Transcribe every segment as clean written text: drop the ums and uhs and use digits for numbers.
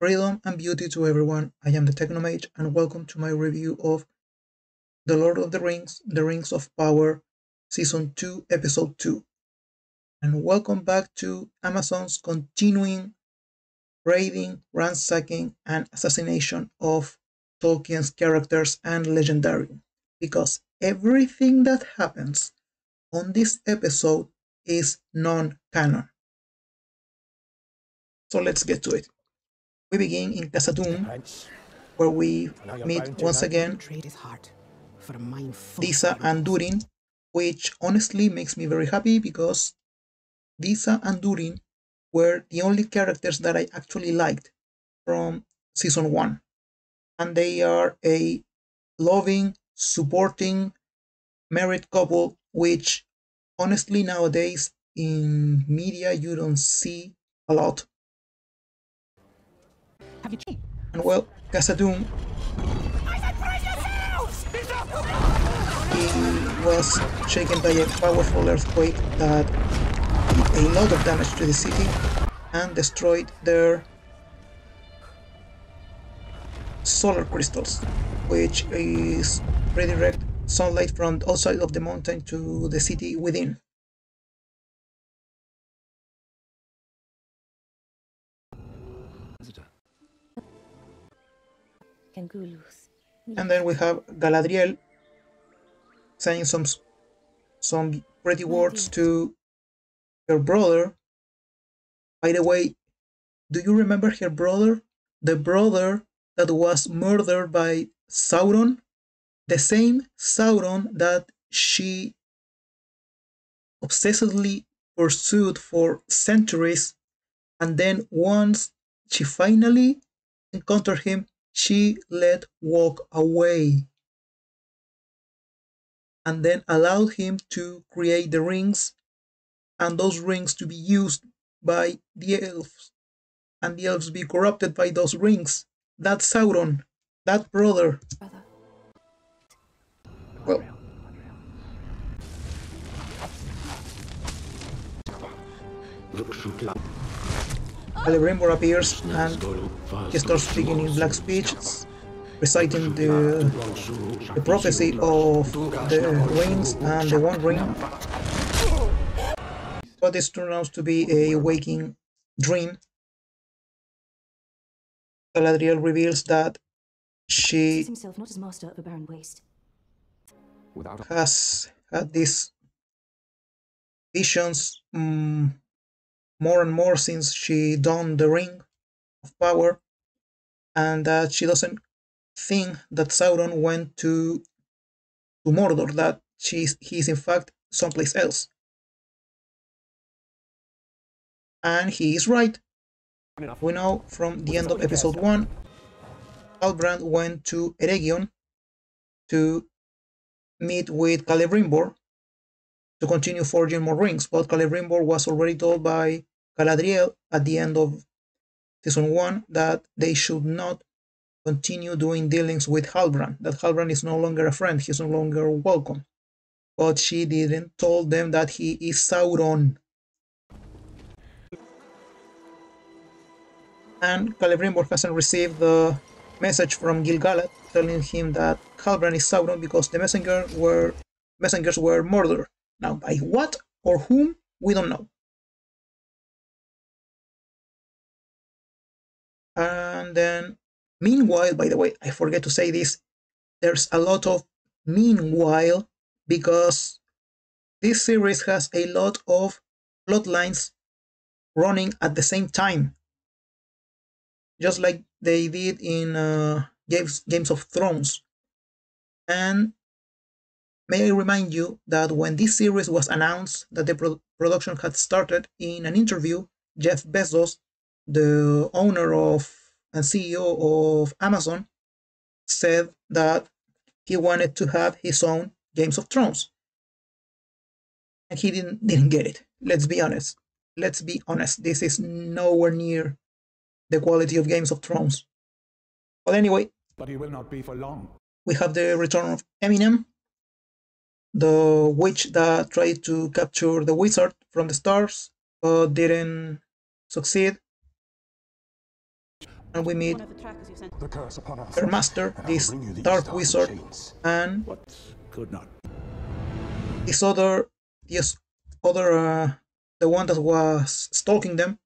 Freedom and beauty to everyone. I am the Technomage, and welcome to my review of The Lord of the Rings, The Rings of Power, Season 2, Episode 2. And welcome back to Amazon's continuing raiding, ransacking, and assassination of Tolkien's characters and Legendarium. Because everything that happens on this episode is non-canon. So let's get to it. We begin in Casa Dune, where we meet once again Disa and Durin, which honestly makes me very happy because Disa and Durin were the only characters that I actually liked from Season 1. And they are a loving, supporting, married couple, which honestly nowadays in media you don't see a lot. And well, Casa Dune, he was shaken by a powerful earthquake that did a lot of damage to the city and destroyed their solar crystals, which is redirect sunlight from outside of the mountain to the city within. And then we have Galadriel saying some pretty words to her brother. By the way, do you remember her brother? The brother that was murdered by Sauron? The same Sauron that she obsessively pursued for centuries, and then once she finally encountered him, she let walk away and then allowed him to create the rings, and those rings to be used by the elves, and the elves be corrupted by those rings. That Sauron, that brother. Well, Celebrimbor appears and he starts speaking in black speech, reciting the prophecy of the rings and the One Ring. But this turns out to be a waking dream. Galadriel reveals that she has had these visions more and more since she donned the Ring of Power, and that she doesn't think that Sauron went to Mordor, that he's in fact someplace else. And he is right. We know from the end of episode 1, Halbrand went to Eregion to meet with Celebrimbor to continue forging more rings, but Celebrimbor was already told by Galadriel at the end of Season 1 that they should not continue doing dealings with Halbrand, that Halbrand is no longer a friend, he's no longer welcome. But she didn't tell them that he is Sauron. And Celebrimbor hasn't received the message from Gil-galad telling him that Halbrand is Sauron because the messengers were murdered. Now, by what or whom, we don't know. And then, meanwhile, by the way, I forget to say this, there's a lot of meanwhile because this series has a lot of plot lines running at the same time, just like they did in Games of Thrones. And may I remind you that when this series was announced that the production had started, in an interview, Jeff Bezos, the owner of and CEO of Amazon, said that he wanted to have his own Games of Thrones. And he didn't get it. Let's be honest. This is nowhere near the quality of Games of Thrones. But anyway, but he will not be for long. We have the return of Eminem, the witch that tried to capture the wizard from the stars but didn't succeed. and we meet The curse upon us. her master, And I will this bring you these dark wizard, chains. and What could not? this other, the one that was stalking them,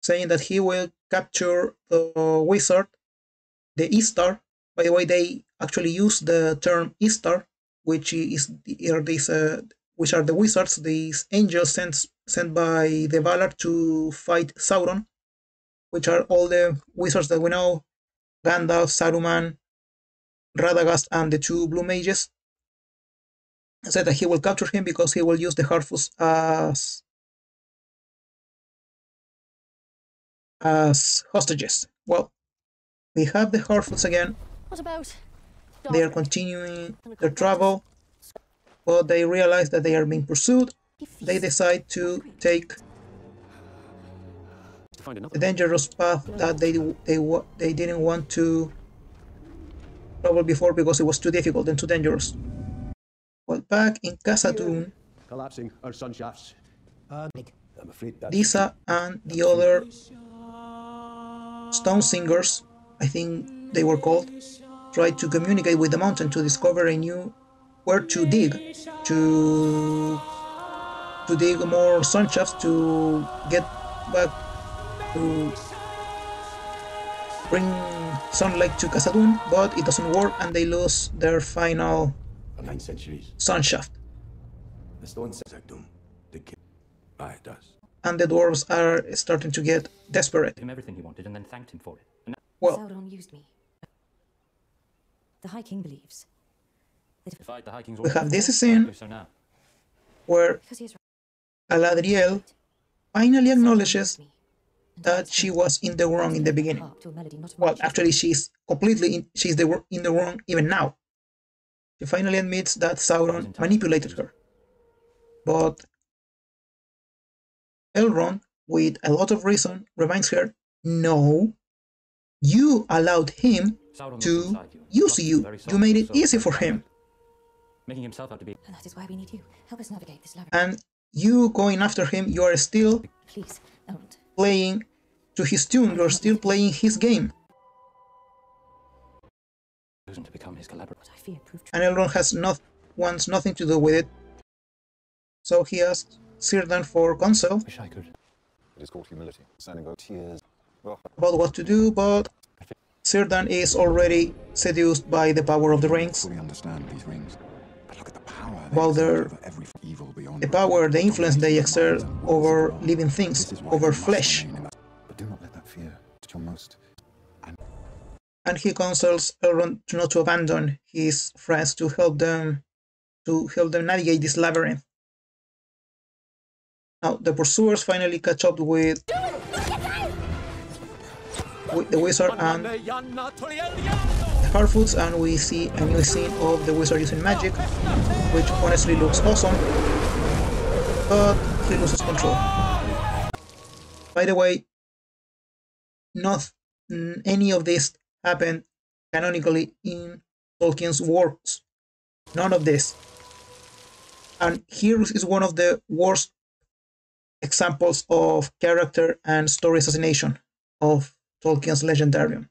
saying that he will capture the wizard, the Istar. By the way, they actually use the term Istar, which is which are the wizards, these angels sent by the Valar to fight Sauron, which are all the wizards that we know: Gandalf, Saruman, Radagast, and the two blue mages. Said that he will capture him because he will use the Harfoots as hostages. Well, we have the Harfoots again. What about? They are continuing their travel, but they realize that they are being pursued. They decide to take the dangerous path that they didn't want to travel before because it was too difficult and too dangerous. Well, back in Khazad-dûm, Collapsing our sun shafts. I'm afraid that's Disa and the other stone singers, I think they were called, tried to communicate with the mountain to discover a new where to dig, to dig more sun shafts to get back to bring sunlight to Khazad-dûm, but it doesn't work and they lose their final for 9 centuries. sun shaft. The stone says doom. The kid. Ah, it does. And the dwarves are starting to get desperate. Him everything he wanted and then thanked him for it. And Well, Sauron used me. The High King believes. defied the High King's we order have this before, scene why do so now? where Because he is Galadriel finally right. acknowledges Sauron used me. And that I she spent was in the wrong in the beginning. harp to a melody not of Well, my actually, she's completely in the wrong even now. She finally admits that Sauron manipulated her. But Elrond, with a lot of reason, reminds her, no, you allowed him Sauron to looked inside use lost you. his very soul, You made it so easy for found him. out, making himself out to be. And that is why we need you. Help us navigate this labyrinth. And you going after him, you are still Please, Elrond. playing to his tune. You're still playing his game. Chosen to become his collaborator. What I fear proved true. And Elrond wants nothing to do with it. So he asks Círdan for counsel Wish I could. It is called humility. Standing by tears. Well, about what to do, but Círdan is already seduced by the power of the rings. Fully understand these rings. But look at the power While they they're- exert over every evil beyond. The power, the influence they exert over living This things, is why over you must flesh. remain in that- But do not let that fear to your most. And he counsels Elrond not to abandon his friends to help them navigate this labyrinth. Now the pursuers finally catch up with the wizard and the Harfoots, and we see a new scene of the wizard using magic, which honestly looks awesome, but he loses control. By the way, not any of this happened canonically in Tolkien's works. None of this. And here is one of the worst examples of character and story assassination of Tolkien's Legendarium.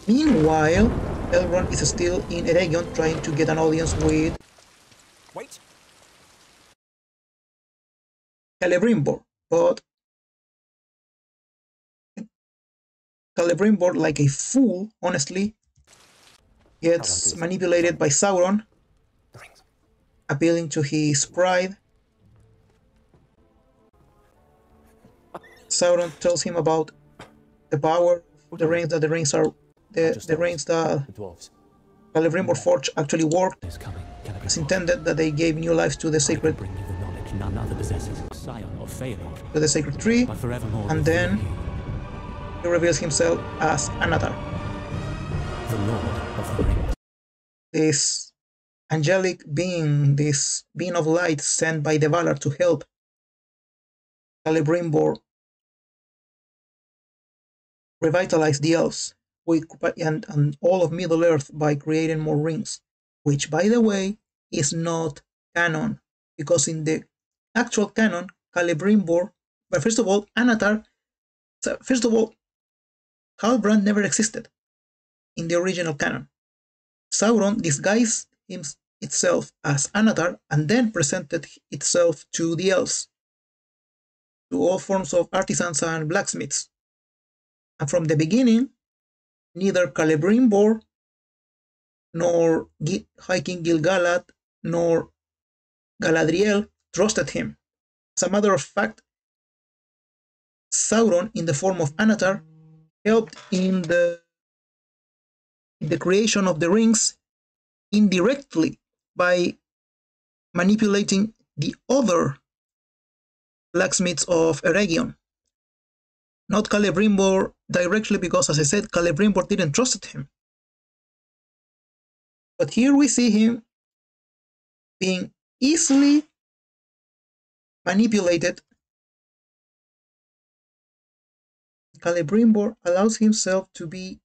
Meanwhile, Elrond is still in Eregion trying to get an audience with Celebrimbor, but Celebrimbor, like a fool, honestly, gets manipulated by Sauron, appealing to his pride. Sauron tells him about the power of the rings, that the rings are the rings that The dwarves. Celebrimbor forged actually worked Is coming. Celebrimbor. as intended, that they gave new life to the I can sacred bring you the knowledge none other possesses. Scion or Feanor, tree, but forevermore. and before then you, he reveals himself as Anatar, the Lord of the Ring. this angelic being, this being of light sent by the Valar to help Celebrimbor revitalize the elves and all of Middle Earth by creating more rings, which, by the way, is not canon, because in the actual canon, Celebrimbor, but first of all, Halbrand never existed in the original canon. Sauron disguised itself as Anatar and then presented itself to the elves, to all forms of artisans and blacksmiths. And from the beginning, neither Celebrimbor nor High King Gil-galad nor Galadriel trusted him. As a matter of fact, Sauron, in the form of Anatar, helped in the creation of the rings indirectly by manipulating the other blacksmiths of Eregion. Not Celebrimbor directly, because, as I said, Celebrimbor didn't trust him. But here we see him being easily manipulated. Celebrimbor allows himself to be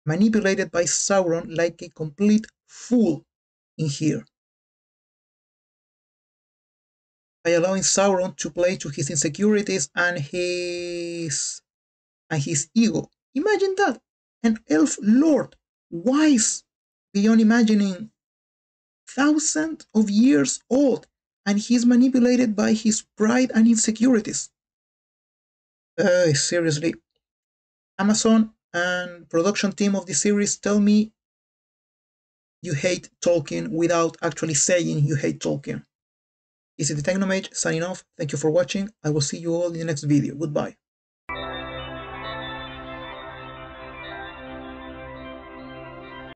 manipulated by Sauron like a complete fool in here, by allowing Sauron to play to his insecurities and his ego. Imagine that, an elf lord, wise beyond imagining, thousands of years old, and he's manipulated by his pride and insecurities. Seriously, Amazon and production team of the series, tell me you hate Tolkien without actually saying you hate Tolkien. This is the Technomage signing off. Thank you for watching. I will see you all in the next video. Goodbye.